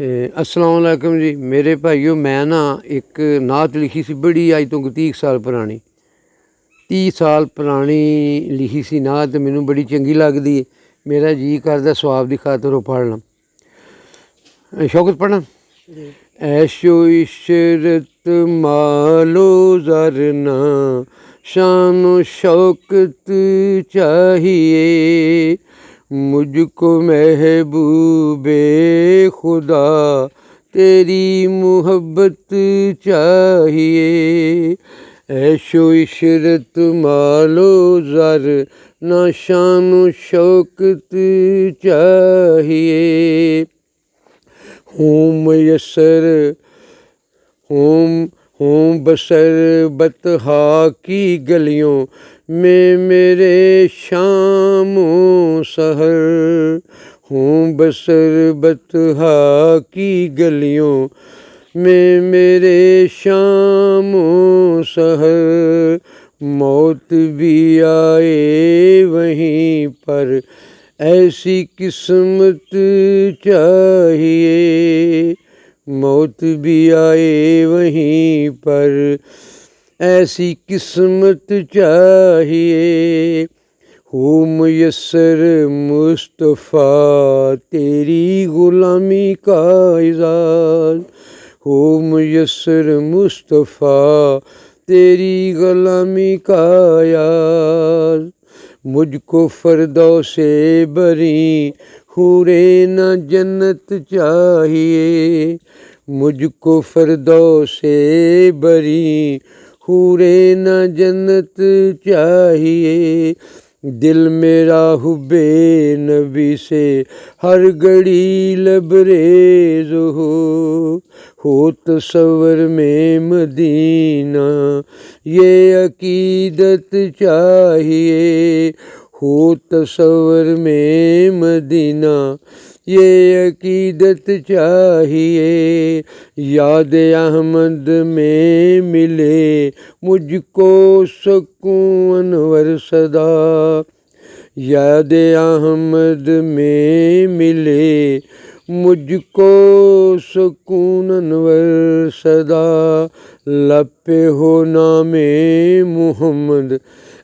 अस्सलाम वालेकुम जी मेरे भाईओ। मैं ना एक नात लिखी सी बड़ी अज तो 30 साल पुरानी 30 साल पुरानी लिखी सी नात मैनू बड़ी चंगी लगदी है। मेरा जी करदा स्वाब की खातर वो पढ़ ला। शौकत पढ़ना। ऐशो इशरत मालो ज़रना शानो शौकत चाहिए मुझको महबूबे खुदा तेरी मोहब्बत चाहिए। ऐशो इशरत मालो ज़र ना शानो शौकत चाहिए। हूँ मयसर हूँ बसर बतहा की गलियों में मेरे शामों सहर। हूँ बसर बतहा की गलियों में मेरे शामों सहर। मौत भी आए वहीं पर ऐसी किस्मत चाहिए। मौत भी आए वहीं पर ऐसी किस्मत चाहिए। हो मुयस्सर मुस्तफ़ा तेरी ग़ुलामी का एज़ाज़। हो मुयस्सर मुस्तफ़ा तेरी ग़ुलामी का याज़। मुझको फ़िरदौसे बरी हूरे न जन्नत चाहिए। मुझको फ़िरदौसे बरी हूरे न जन्नत चाहिए। दिल मेरा हुब्बे नबी से हर घड़ी लबरेज़ हो तसव्वुर में मदीना ये अकीदत चाहिए। हो तसव्वुर में मदीना ये अकीदत चाहिए। याद अहमद में मिले मुझको सुकून अनवर सदा। याद अहमद में मिले मुझको सुकून अनवर सदा। लब पे हो नामे मोहम्मद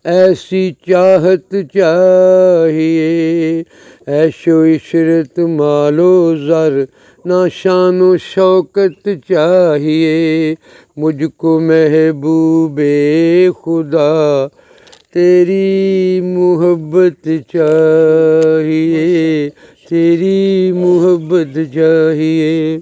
ऐसी चाहत चाहिए। ऐशो इशरत मालो ज़र ना शानो शौकत चाहिए। मुझको महबूबे खुदा तेरी मोहब्बत चाहिए। तेरी मोहब्बत चाहिए।